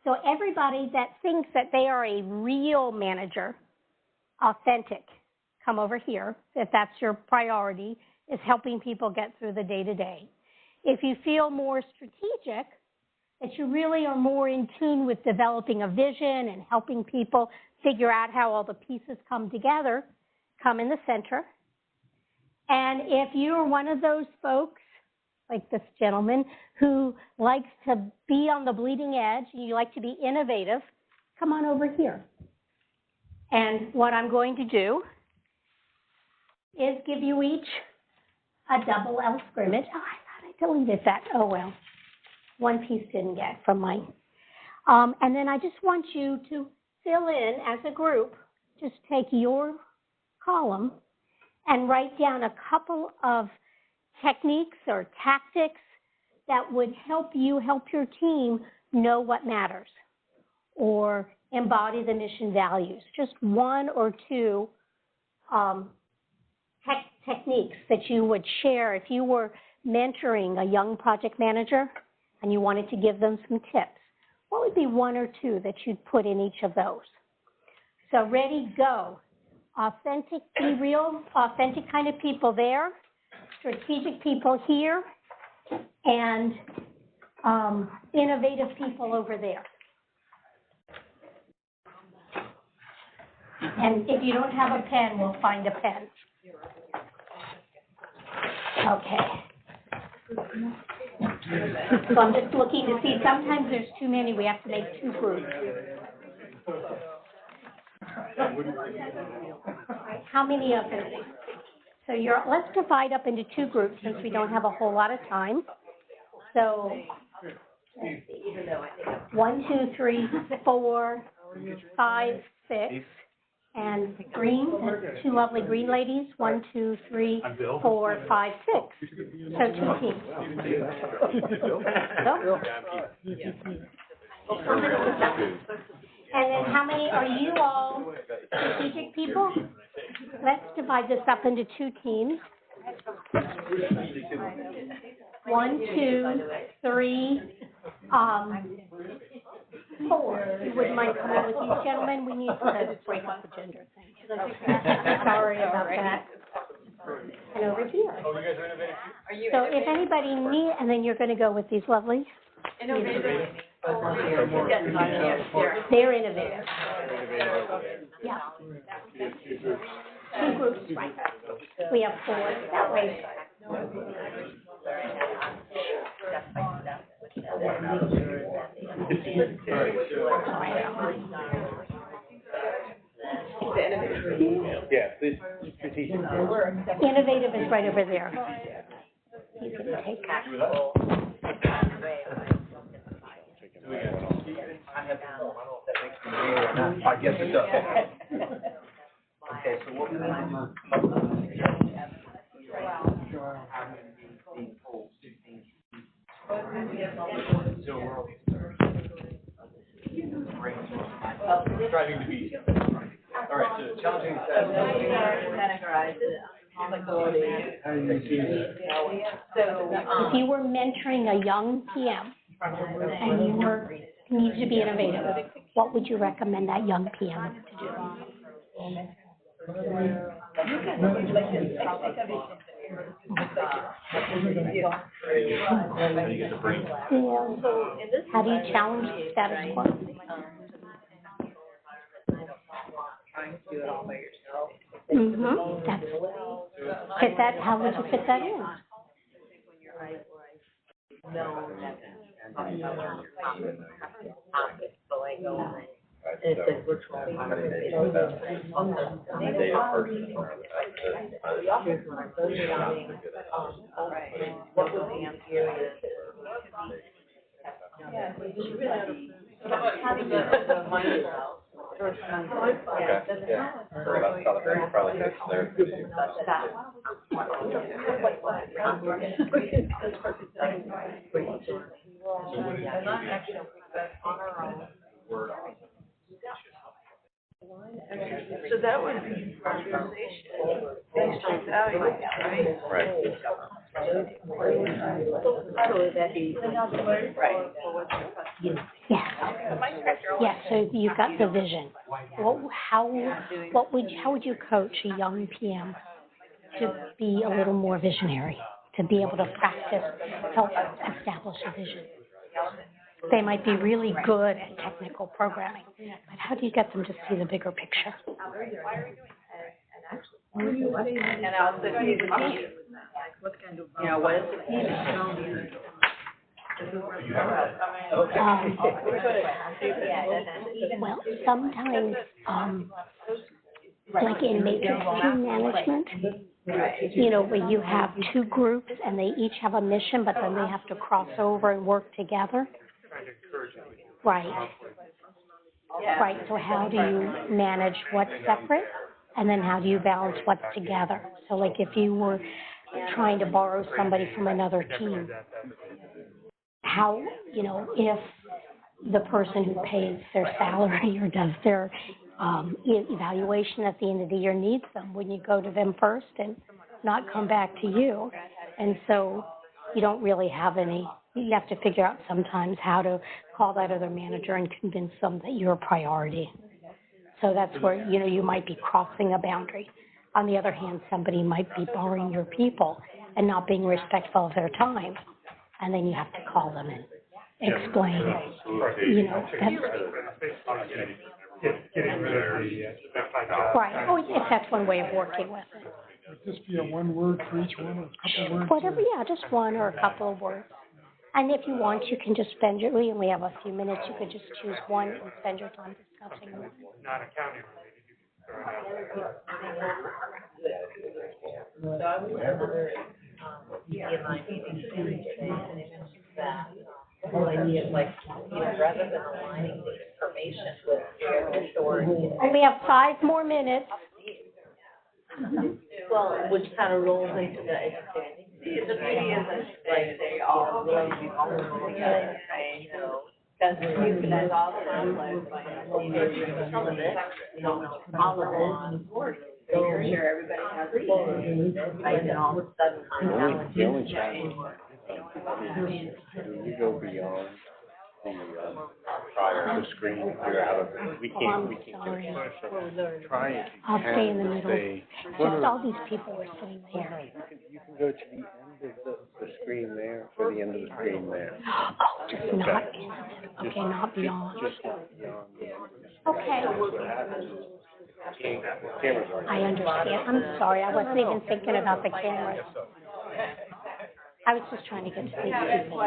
So everybody that thinks that they are a real manager, authentic, come over here, if that's your priority, is helping people get through the day-to-day. If you feel more strategic, that you really are more in tune with developing a vision and helping people figure out how all the pieces come together, come in the center. And if you're one of those folks, like this gentleman, who likes to be on the bleeding edge, and you like to be innovative, come on over here. And what I'm going to do is give you each a double L scrimmage. Oh, I thought I deleted that. Oh, well, one piece didn't get from mine. And then I just want you to fill in as a group, just take your column and write down a couple of techniques or tactics that would help you help your team know what matters or embody the mission values. Just one or two techniques that you would share if you were mentoring a young project manager and you wanted to give them some tips. What would be one or two that you'd put in each of those? So ready, go. Authentically real, authentic kind of people there, strategic people here, and innovative people over there. And if you don't have a pen, we'll find a pen. Okay. So I'm just looking to see, sometimes there's too many, we have to make two groups. How many of them? So let's divide up into two groups since we don't have a whole lot of time. So 1, 2, 3, 4, 5, 6, and green, two lovely green ladies, 1, 2, 3, 4, 5, 6. So 2 teams. And then how many, are you all strategic people? Let's divide this up into 2 teams. 1, 2, 3, 4. You wouldn't mind coming with these gentlemen? We need to break up the gender thing. Sorry about that. And over here. Oh, you guys are innovative too? So if anybody needs, and then you're going to go with these lovely. Innovative. They're innovative. Yeah. 2 groups, right. We have 4 that way. Yeah, this strategic. Innovative is right over there. You can take that. I guess it does. Okay, so what we're going to driving to be. All right, so challenging If you were mentoring a young PM and you needed to be innovative, what would you recommend that young PM to do? How do you challenge the status quo? That's fit that. How would you fit that in? So that would be prioritization based on value, right? Right. So would that be right? Yes, so you've got the vision. How would you coach a young PM to be a little more visionary, to be able to practice, help establish a vision? They might be really good at technical programming, but how do you get them to see the bigger picture? And also the team. You know, what is the team? Well, sometimes, like in matrix team management, you know, where you have 2 groups and they each have a mission, but then they have to cross over and work together. Right. Right, so how do you manage what's separate, and then how do you balance what's together? So like if you were trying to borrow somebody from another team. How, if the person who pays their salary or does their evaluation at the end of the year needs them, wouldn't you go to them first and not come back to you? And so you don't really have any, you have to figure out sometimes how to call that other manager and convince them that you're a priority. So that's where, you might be crossing a boundary. On the other hand, somebody might be borrowing your people and not being respectful of their time. And then you have to call them and explain, that's, right. Oh, if that's one way of working with it. Would this be a one word for each one or a couple words? Whatever, yeah, just one or a couple of words. And if you want, you can just spend your, we only have a few minutes, you could just choose one and spend your time discussing it. Not accounting So I was another, PMIWDC that whole idea of rather than aligning the information with the authority. We have 5 more minutes. Well, which kind of rolls into the education. The beauty is that they all really together, because you can have all the conflicts, some of it, all of it. Figure sure everybody has a goal, and then all of a sudden, The only challenge is you go beyond the prior the screen, you're out of it. We can't try it. I'll stay in the middle. Say, Just all these people are sitting there. you can go to the end of the screen there, or the end of the screen there. Oh, just not in it. Okay, not beyond. Just not beyond. Okay. What happens is, cameras are. I understand. I'm sorry. I wasn't even thinking about the cameras. I was just trying to get to these people.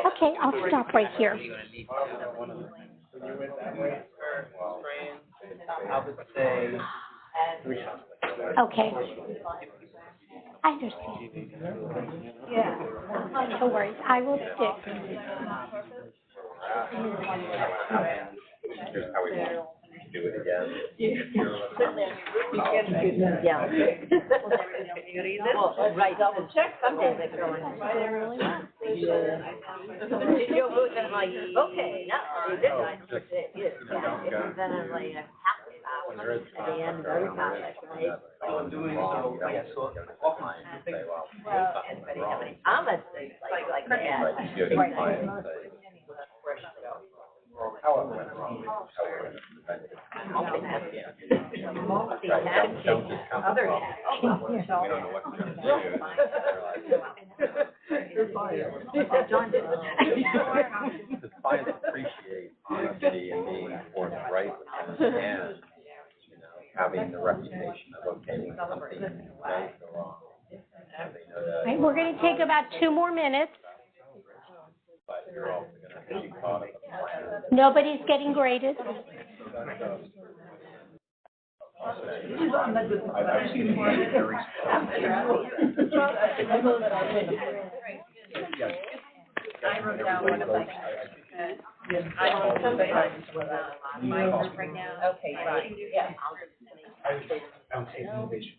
Okay, I'll stop right here. I would say. Okay. I understand. No worries. I will stick. Here's how we do it again. Yeah. Well, right, double check some days they go in. I'm like, okay, no, this I know what it is. Then I'm like, at the end of every contract, right? I'm a, like that. The clients appreciate honesty and being forthright and, having the reputation of, okay, when something does go wrong, they know that. Right, we're going to take about 2 more minutes. But you're also going to be caught up in the plan. Nobody's getting graded. I've seen very I wrote down one of my. I know somebody right now. Okay, right. Yeah. I would say innovation.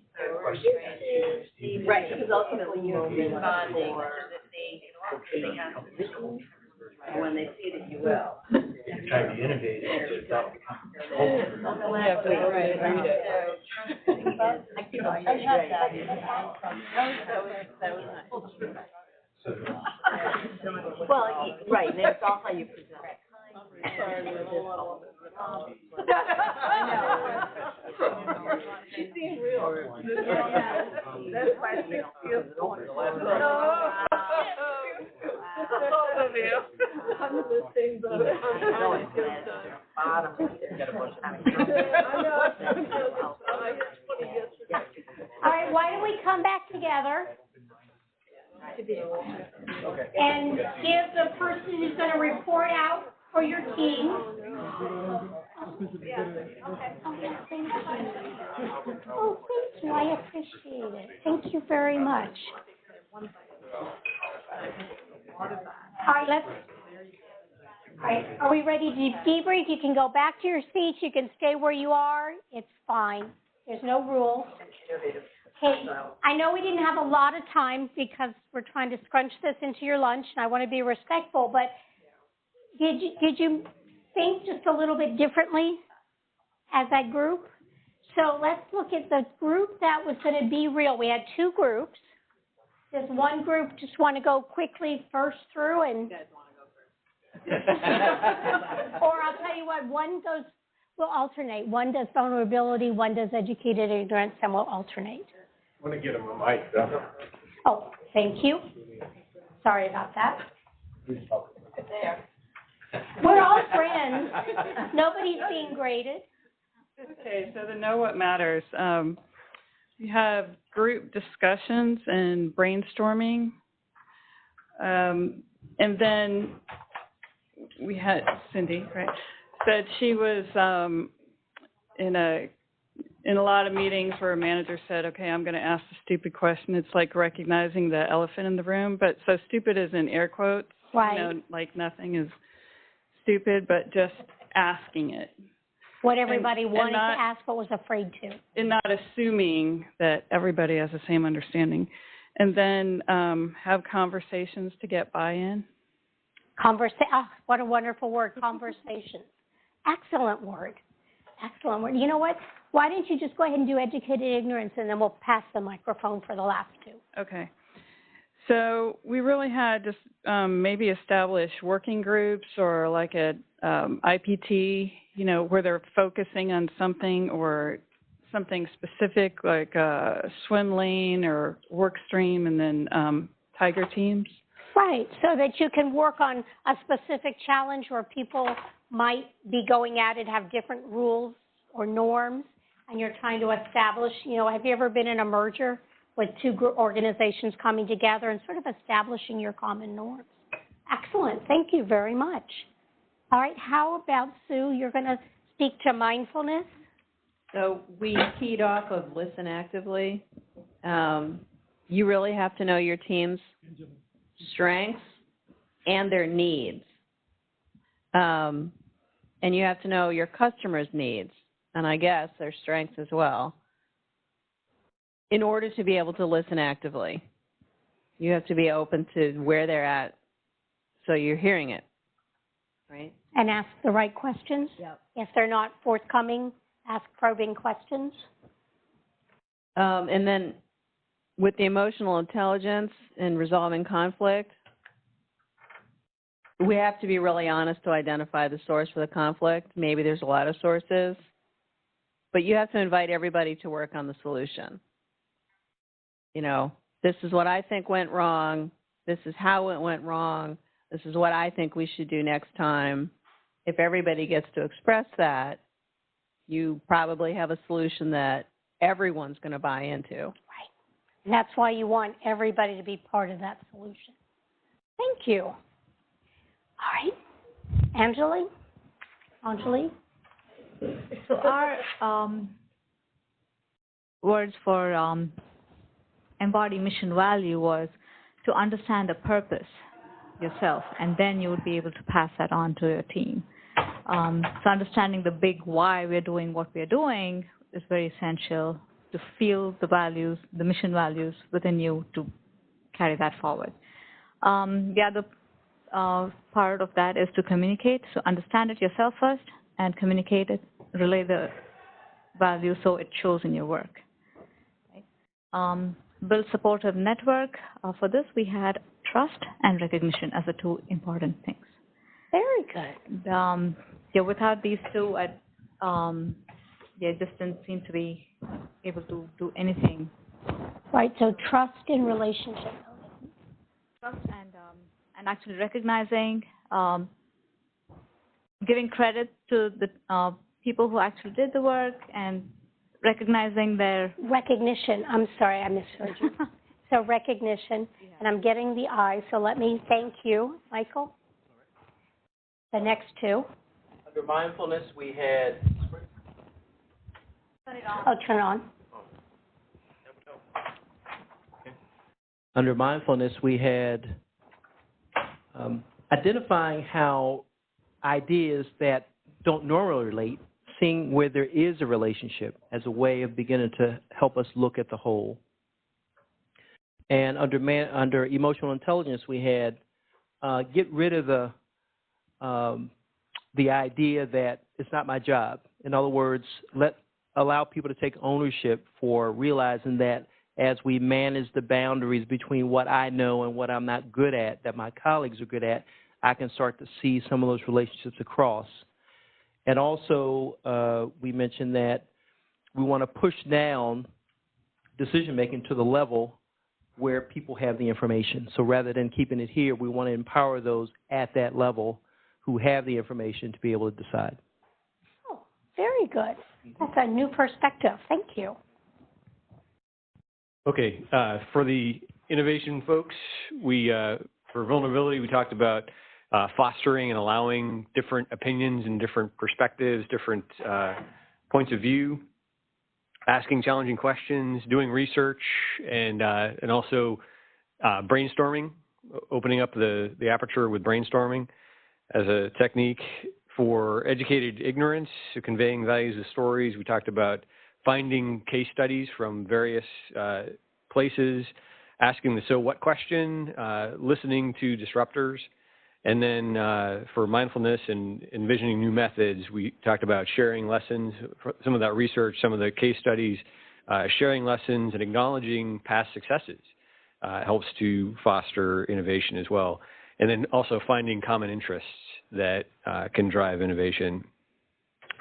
Right, because ultimately you're responding if they have to listen, and when they see that you will. If you're trying to innovate, it's about Well, right, and it's all how you present it. She's being real. That's why she feels so All right, why don't we come back together and give the person who's going to report out for your team. Oh, thank you. I appreciate it. Thank you very much. All right, All right, are we ready to debrief? You can go back to your seats, you can stay where you are, it's fine. There's no rules. Okay, I know we didn't have a lot of time because we're trying to scrunch this into your lunch, and I want to be respectful, but did you think just a little bit differently as that group? So let's look at the group that was going to be real. We had two groups. Does one group just want to go quickly first through and? You guys want to go first? Or I'll tell you what, one goes, we'll alternate. One does vulnerability, one does educated ignorance, and we'll alternate. I want to get him a mic, though. Oh, thank you. Sorry about that. There. We're all friends. Nobody's being graded. Okay, so to know what matters, we have group discussions and brainstorming, and then we had Cindy, right? Said she was in a lot of meetings where a manager said, "Okay, I'm going to ask the stupid question." It's like recognizing the elephant in the room, but so stupid is in air quotes. Right. You know, like nothing is stupid, but just asking it. What everybody wanted not, to ask but was afraid to. And not assuming that everybody has the same understanding. And then have conversations to get buy-in. Oh, what a wonderful word, conversation. Excellent word. Excellent word. You know what? Why don't you just go ahead and do educated ignorance, and then we'll pass the microphone for the last two. Okay. So we really had just maybe establish working groups or like a IPT, you know, where they're focusing on something or something specific like swim lane or work stream, and then tiger teams. Right, so that you can work on a specific challenge where people might be going at it, have different rules or norms, and you're trying to establish, you know, have you ever been in a merger with two organizations coming together and sort of establishing your common norms? Excellent, thank you very much. All right, how about Sue, you're going to speak to mindfulness? So we keyed off of listen actively. You really have to know your team's strengths and their needs. And you have to know your customers' needs, and I guess their strengths as well, in order to be able to listen actively. You have to be open to where they're at, so you're hearing it, right? And ask the right questions. Yep. If they're not forthcoming, ask probing questions. And then with the emotional intelligence and resolving conflict, we have to be really honest to identify the source for the conflict. Maybe there's a lot of sources, but you have to invite everybody to work on the solution. You know, this is what I think went wrong. This is how it went wrong. This is what I think we should do next time. If everybody gets to express that, you probably have a solution that everyone's going to buy into. Right. And that's why you want everybody to be part of that solution. Thank you. All right. Anjali? So our words for embody mission value was to understand the purpose yourself, and then you would be able to pass that on to your team. So understanding the big why we're doing what we're doing is very essential to feel the values, the mission values within you to carry that forward. The other part of that is to communicate. So understand it yourself first and communicate it, relay the value so it shows in your work. Right? Build supportive network. For this, we had trust and recognition as the two important things. Very good. Without these two, just didn't seem to be able to do anything. Right, so trust in relationship. Trust and actually recognizing, giving credit to the people who actually did the work and recognizing their... Recognition. I'm sorry, I misheard you. So recognition, and I'm getting the I, so let me thank you, Michael. The next two. Under mindfulness, we had... Oh, turn it on. Under mindfulness, we had identifying how ideas that don't normally relate, seeing where there is a relationship as a way of beginning to help us look at the whole. And under emotional intelligence, we had get rid of the idea that it's not my job. In other words, allow people to take ownership for realizing that as we manage the boundaries between what I know and what I'm not good at, that my colleagues are good at, I can start to see some of those relationships across. And also, we mentioned that we want to push down decision-making to the level where people have the information. So rather than keeping it here, we want to empower those at that level who have the information to be able to decide. Oh, very good. That's a new perspective. Thank you. Okay, for the innovation folks, for vulnerability, we talked about fostering and allowing different opinions and different perspectives, different points of view, asking challenging questions, doing research, and also brainstorming, opening up the aperture with brainstorming as a technique. For educated ignorance, so conveying values of stories, we talked about finding case studies from various places, asking the so what question, listening to disruptors. And then for mindfulness and envisioning new methods, we talked about sharing lessons, some of that research, some of the case studies, sharing lessons and acknowledging past successes helps to foster innovation as well. And then also finding common interests that can drive innovation.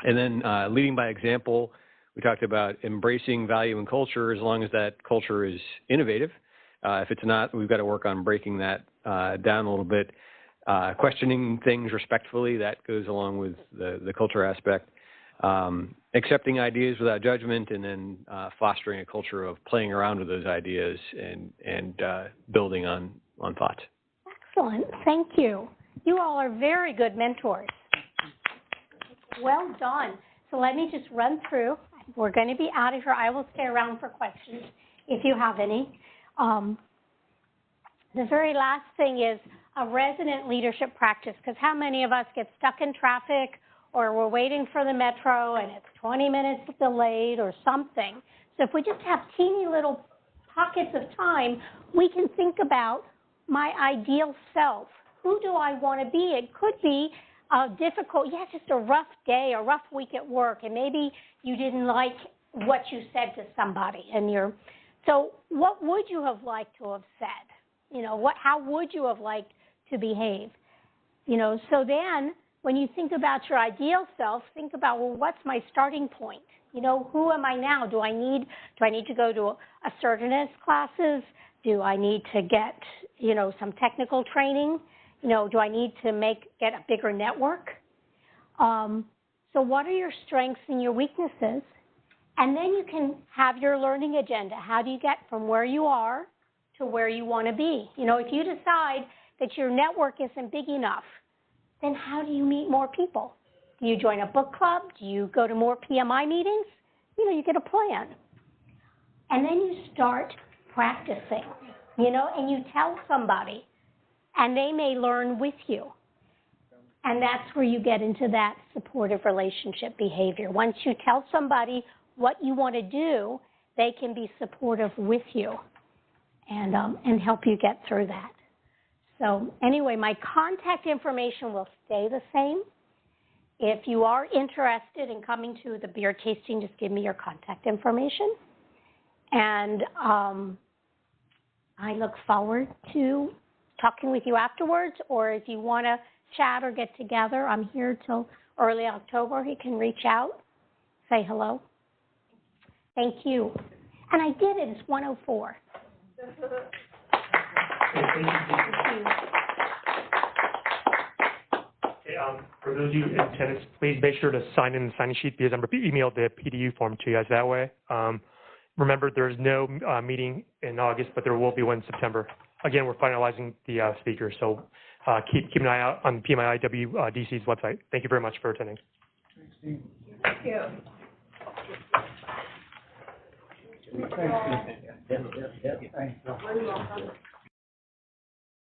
And then leading by example, we talked about embracing value and culture as long as that culture is innovative. If it's not, we've got to work on breaking that down a little bit. Questioning things respectfully, that goes along with the culture aspect. Accepting ideas without judgment, and then fostering a culture of playing around with those ideas and building on thoughts. Excellent. Thank you. You all are very good mentors. Well done. So let me just run through. We're going to be out of here. I will stay around for questions if you have any. The very last thing is a resident leadership practice, because how many of us get stuck in traffic or we're waiting for the metro and it's 20 minutes delayed or something. So if we just have teeny little pockets of time, we can think about my ideal self. Who do I want to be? It could be difficult, just a rough day, a rough week at work, and maybe you didn't like what you said to somebody. So what would you have liked to have said? How would you have liked to behave? So then when you think about your ideal self, think about, well, what's my starting point? Who am I now? Do I need to go to assertiveness classes? Do I need to get, some technical training? Do I need to get a bigger network? So what are your strengths and your weaknesses? And then you can have your learning agenda. How do you get from where you are to where you want to be? If you decide that your network isn't big enough, then how do you meet more people? Do you join a book club? Do you go to more PMI meetings? You get a plan. And then you start practicing, and you tell somebody, and they may learn with you. And that's where you get into that supportive relationship behavior. Once you tell somebody what you want to do, they can be supportive with you and help you get through that. So anyway, my contact information will stay the same. If you are interested in coming to the beer tasting, just give me your contact information. And I look forward to talking with you afterwards, or if you want to chat or get together, I'm here till early October. You can reach out, say hello. Thank you. And I did it. It's 1:04. Thank you. Okay, for those of you in attendance, please make sure to sign in the sign-in sheet because I'm emailed the PDU form to you guys that way. Remember, there's no meeting in August, but there will be one in September. Again, we're finalizing the speakers, so keep an eye out on PMIWDC's website. Thank you very much for attending. Thank you. Thanks.